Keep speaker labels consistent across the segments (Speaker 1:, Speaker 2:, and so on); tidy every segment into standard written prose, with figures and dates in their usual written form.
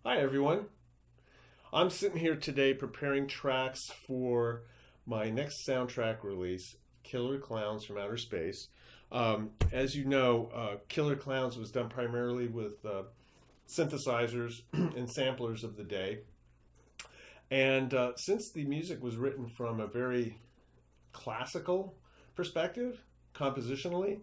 Speaker 1: Hi everyone. I'm sitting here today preparing tracks for my next soundtrack release, Killer Klowns from Outer Space. As you know, Killer Klowns was done primarily with synthesizers and samplers of the day. And since the music was written from a very classical perspective, compositionally,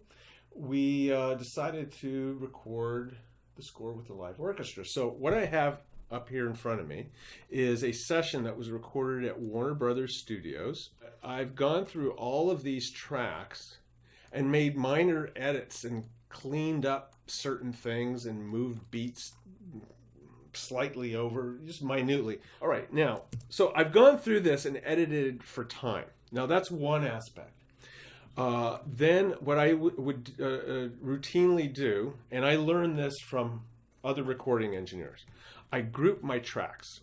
Speaker 1: we decided to record the score with the live orchestra. So what I have up here in front of me is a session that was recorded at Warner Brothers Studios. I've gone through all of these tracks and made minor edits and cleaned up certain things and moved beats slightly over, just minutely. All right, now, so I've gone through this and edited for time. Now that's one aspect. Then what I would routinely do, and I learned this from other recording engineers, I group my tracks.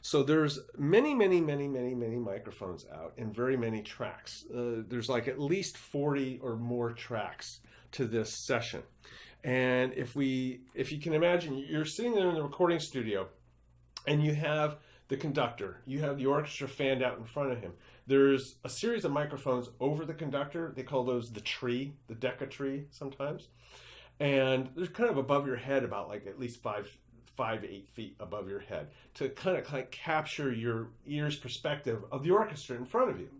Speaker 1: So there's many microphones out and very many tracks. There's like at least 40 or more tracks to this session. And if you can imagine, you're sitting there in the recording studio and you have the conductor, you have the orchestra fanned out in front of him. There's a series of microphones over the conductor. They call those the tree, the deca tree sometimes. And they're kind of above your head, about like at least 5 to 8 feet above your head, to kind of capture your ear's perspective of the orchestra in front of you.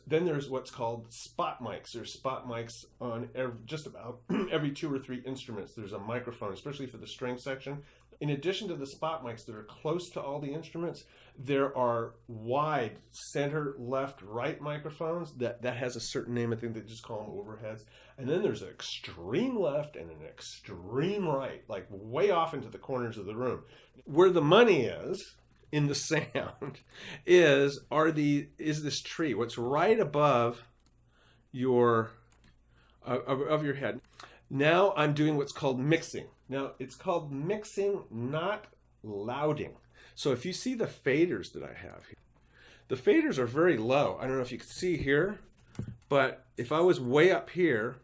Speaker 1: Then there's what's called spot mics. There's spot mics on just about every 2 or 3 instruments. There's a microphone, especially for the string section. In addition to the spot mics that are close to all the instruments, there are wide center, left, right microphones that has a certain name. I think they just call them overheads. And then there's an extreme left and an extreme right, like way off into the corners of the room. Where the money is in the sound is this tree, what's right above your of your head. Now I'm doing what's called mixing. Now it's called mixing, not louding. So if you see the faders that I have here, the faders are very low. I don't know if you can see here, but if I was way up here,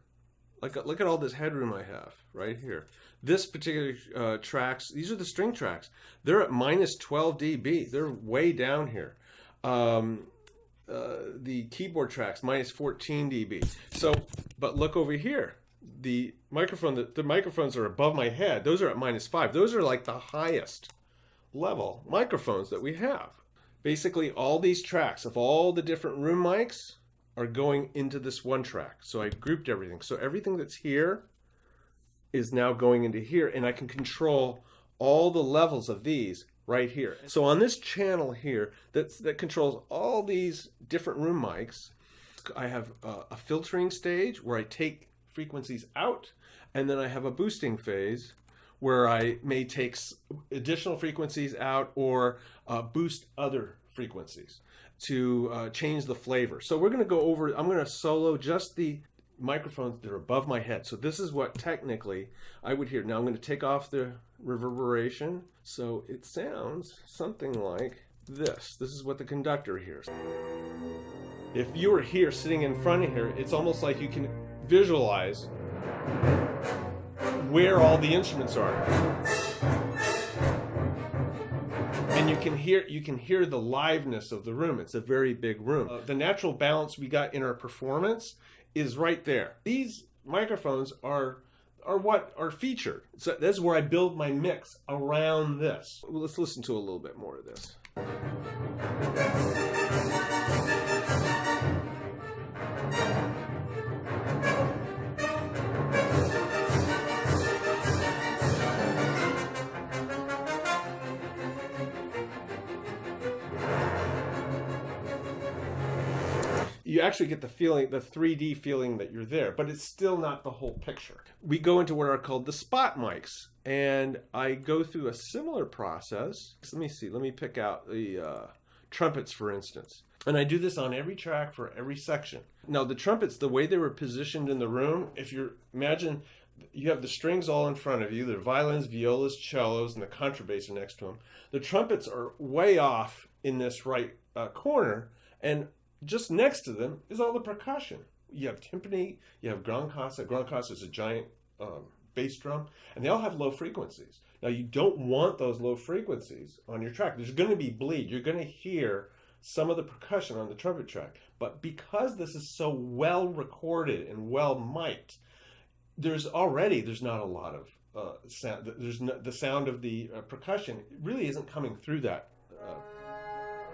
Speaker 1: look at all this headroom I have right here. This particular tracks, these are the string tracks. They're at minus 12 dB. They're way down here. The keyboard tracks, minus 14 dB. So, but look over here. The microphones are above my head. Those are at minus 5. Those are like the highest level microphones that we have. Basically, all these tracks of all the different room mics are going into this one track. So I grouped everything. So everything that's here is now going into here, and I can control all the levels of these right here. So on this channel here that controls all these different room mics, I have a filtering stage where I take frequencies out, and then I have a boosting phase where I may take additional frequencies out or boost other frequencies to change the flavor. So we're going to go over, I'm going to solo just the microphones that are above my head. So this is what technically I would hear. Now I'm going to take off the reverberation. So it sounds something like this. This is what the conductor hears. If you were here sitting in front of here, it's almost like you can visualize where all the instruments are. And you can hear the liveness of the room. It's a very big room. The natural balance we got in our performance is right there. These microphones are what are featured. So that's where I build my mix around this. Let's listen to a little bit more of this. You actually get the feeling, the 3D feeling that you're there, but it's still not the whole picture. We go into what are called the spot mics, and I go through a similar process. Let me see, let me pick out the trumpets, for instance. And I do this on every track for every section. Now the trumpets, the way they were positioned in the room, if you imagine you have the strings all in front of you, the violins, violas, cellos, and the contrabass are next to them. The trumpets are way off in this right corner, and just next to them is all the percussion. You have timpani, you have gran casa. Gran casa is a giant bass drum, and they all have low frequencies. Now you don't want those low frequencies on your track. There's going to be bleed. You're going to hear some of the percussion on the trumpet track. But because this is so well recorded and well mic'd, there's not a lot of sound. The sound of the percussion really isn't coming through that.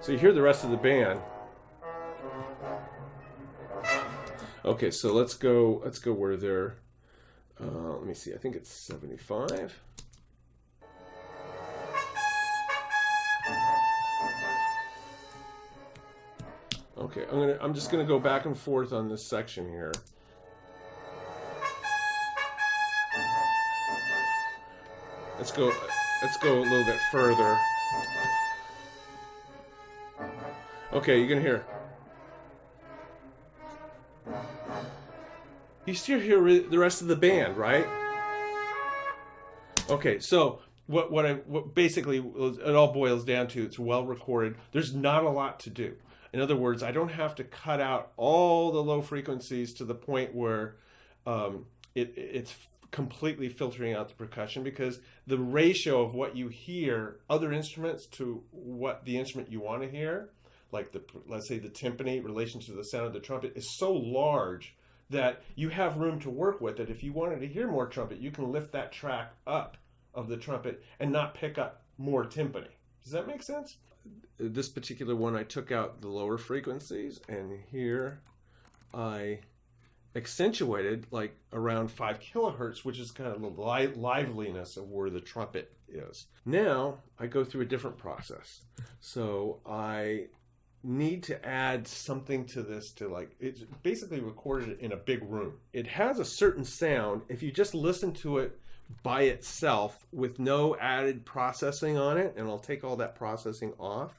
Speaker 1: So you hear the rest of the band. Okay, so let's go where they're. Let me see. I think it's 75. Okay, I'm just gonna go back and forth on this section here. Let's go a little bit further. Okay, you can hear. You still hear the rest of the band, right? Okay, so what basically it all boils down to, it's well recorded. There's not a lot to do. In other words, I don't have to cut out all the low frequencies to the point where it's completely filtering out the percussion, because the ratio of what you hear other instruments to what the instrument you want to hear, like let's say the timpani relation to the sound of the trumpet, is so large that you have room to work with it. If you wanted to hear more trumpet, you can lift that track up of the trumpet and not pick up more timpani. Does that make sense? This particular one, I took out the lower frequencies, and here I accentuated like around 5 kilohertz, which is kind of the liveliness of where the trumpet is. Now I go through a different process. So I need to add something to this it's basically recorded in a big room. It has a certain sound. If you just listen to it by itself with no added processing on it, and I'll take all that processing off.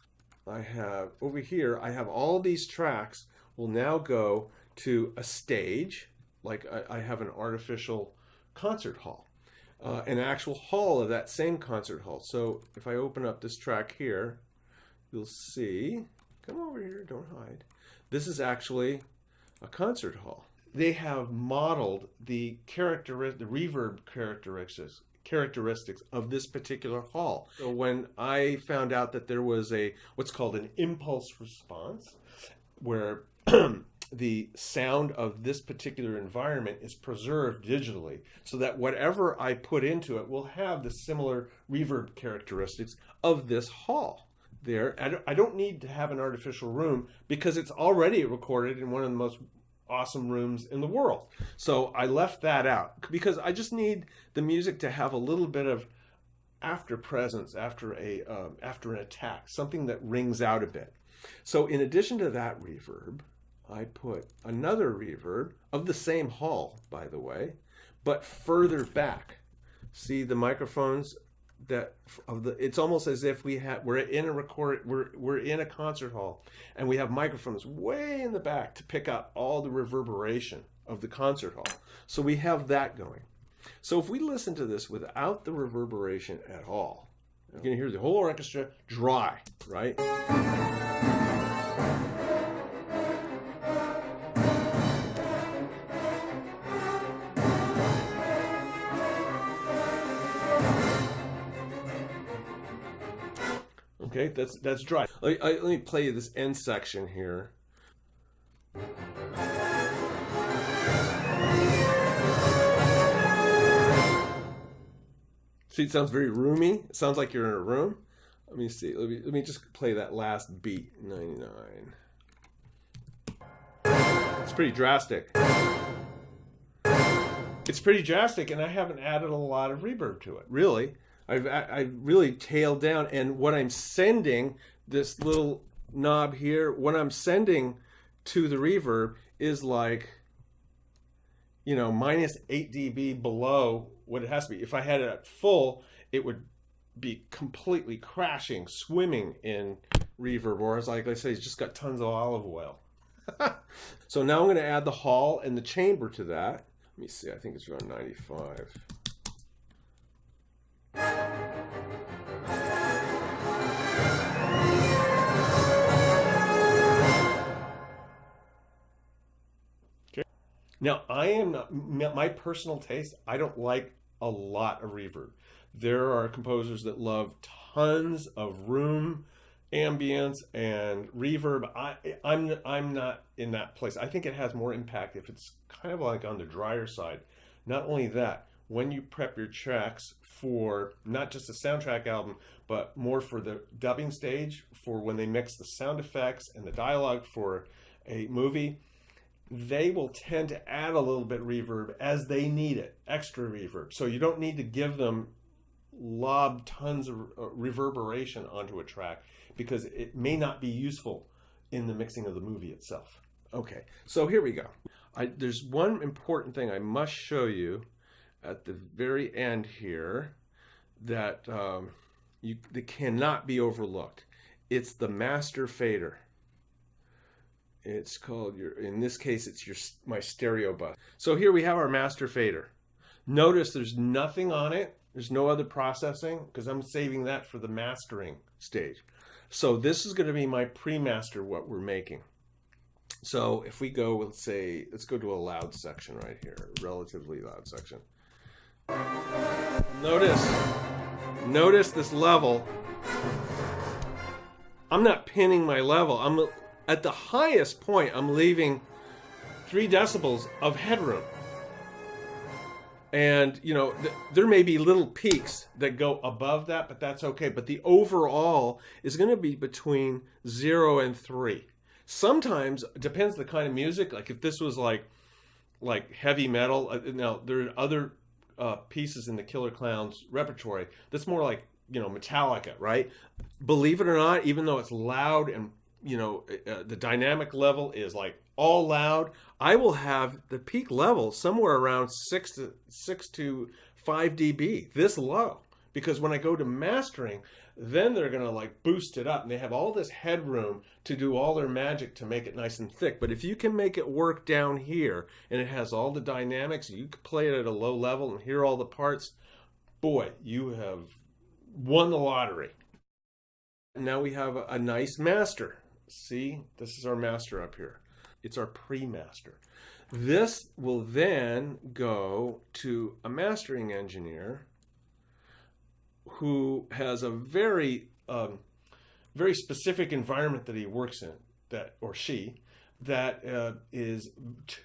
Speaker 1: I have over here, I have all these tracks will now go to a stage, like I have an artificial concert hall, an actual hall of that same concert hall. So if I open up this track here, you'll see, come over here, don't hide. This is actually a concert hall. They have modeled the reverb characteristics of this particular hall. So when I found out that there was what's called an impulse response, where the sound of this particular environment is preserved digitally, so that whatever I put into it will have the similar reverb characteristics of this hall. I don't need to have an artificial room, because it's already recorded in one of the most awesome rooms in the world. So I left that out, because I just need the music to have a little bit of after presence after an attack, something that rings out a bit. So in addition to that reverb, I put another reverb of the same hall, by the way, but further back. See the microphones it's almost as if we're in a concert hall, and we have microphones way in the back to pick up all the reverberation of the concert hall. So we have that going. So if we listen to this without the reverberation at all, you're going to hear the whole orchestra dry, right? Okay, that's dry. Let me play you this end section here. See, it sounds very roomy. It sounds like you're in a room. Let me see. Let me just play that last beat. 99. It's pretty drastic. It's pretty drastic, and I haven't added a lot of reverb to it, really. I've really tailed down, and what I'm sending, this little knob here, what I'm sending to the reverb is like, minus 8 dB below what it has to be. If I had it at full, it would be completely crashing, swimming in reverb, or as like I say, it's just got tons of olive oil. So now I'm going to add the hall and the chamber to that. Let me see, I think it's around 95. Now, I am not, my personal taste, I don't like a lot of reverb. There are composers that love tons of room ambience and reverb. I'm not in that place. I think it has more impact if it's kind of like on the drier side. Not only that, when you prep your tracks for not just a soundtrack album, but more for the dubbing stage, for when they mix the sound effects and the dialogue for a movie, they will tend to add a little bit reverb as they need it, extra reverb. So you don't need to give them lob tons of reverberation onto a track because it may not be useful in the mixing of the movie itself. Okay, so here we go. There's one important thing I must show you at the very end here that that cannot be overlooked. It's the master fader. It's called in this case, it's my stereo bus. So here we have our master fader. Notice there's nothing on it. There's no other processing because I'm saving that for the mastering stage. So this is going to be my pre-master, what we're making. So if we go, let's go to a loud section right here, relatively loud section. Notice this level. I'm not pinning my level. I'm at the highest point. I'm leaving 3 decibels of headroom. And, you know, there may be little peaks that go above that, but that's okay. But the overall is going to be between 0 and 3. Sometimes, it depends the kind of music. Like if this was like heavy metal. Now, there are other pieces in the Killer Klowns repertory that's more like, you know, Metallica, right? Believe it or not, even though it's loud and, you know, the dynamic level is like all loud, I will have the peak level somewhere around 6 to 5 dB, this low. Because when I go to mastering, then they're going to like boost it up and they have all this headroom to do all their magic to make it nice and thick. But if you can make it work down here and it has all the dynamics, you can play it at a low level and hear all the parts, boy, you have won the lottery. Now we have a nice master. See, this is our master up here. It's our pre-master. This will then go to a mastering engineer who has a very specific environment that he works in, or she, that is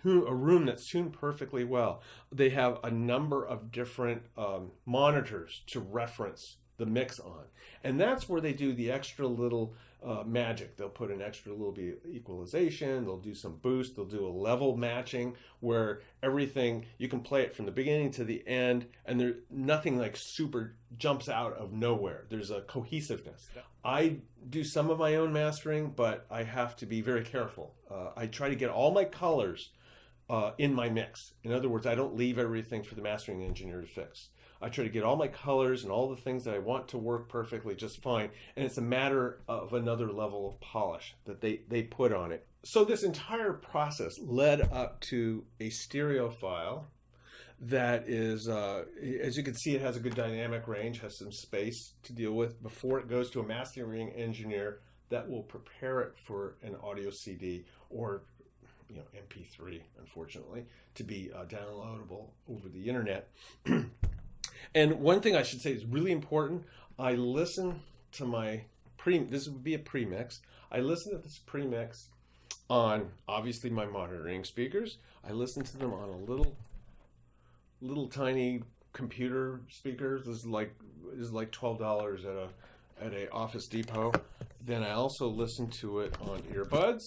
Speaker 1: a room that's tuned perfectly well. They have a number of different monitors to reference the mix on, and that's where they do the extra little magic. They'll put an extra little bit of equalization, they'll do some boost, they'll do a level matching where everything, you can play it from the beginning to the end and there's nothing like super jumps out of nowhere. There's a cohesiveness. I do some of my own mastering, but I have to be very careful. I try to get all my colors in my mix. In other words, I don't leave everything for the mastering engineer to fix. I try to get all my colors and all the things that I want to work perfectly just fine. And it's a matter of another level of polish that they put on it. So this entire process led up to a stereo file that is, as you can see, it has a good dynamic range, has some space to deal with before it goes to a mastering engineer that will prepare it for an audio CD or, you know, MP3, unfortunately, to be downloadable over the internet. And one thing I should say is really important. I listen to my this would be a premix. I listen to this premix on obviously my monitoring speakers. I listen to them on a little tiny computer speakers. This is like $12 at a Office Depot. Then I also listen to it on earbuds.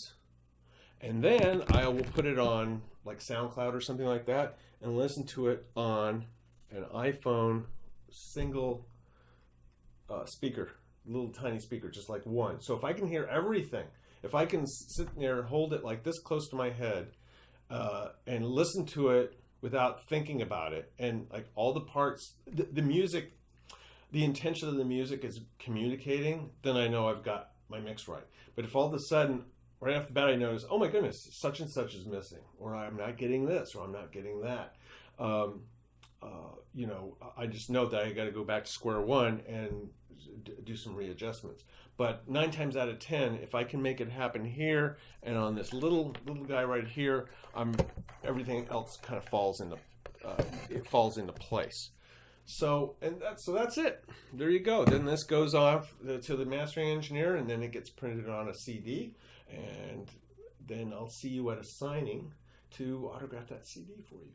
Speaker 1: And then I will put it on like SoundCloud or something like that and listen to it on an iPhone single speaker, little tiny speaker, just like one. So if I can hear everything, if I can sit there and hold it like this close to my head and listen to it without thinking about it, and like all the parts, the music, the intention of the music is communicating, then I know I've got my mix right. But if all of a sudden, right off the bat, I notice, oh my goodness, such and such is missing, or I'm not getting this, or I'm not getting that. You know, I just know that I got to go back to square one and do some readjustments. But 9 times out of 10, if I can make it happen here and on this little guy right here, everything else kind of falls into place. So that's it. There you go. Then this goes off to the mastering engineer, and then it gets printed on a CD, and then I'll see you at a signing to autograph that CD for you.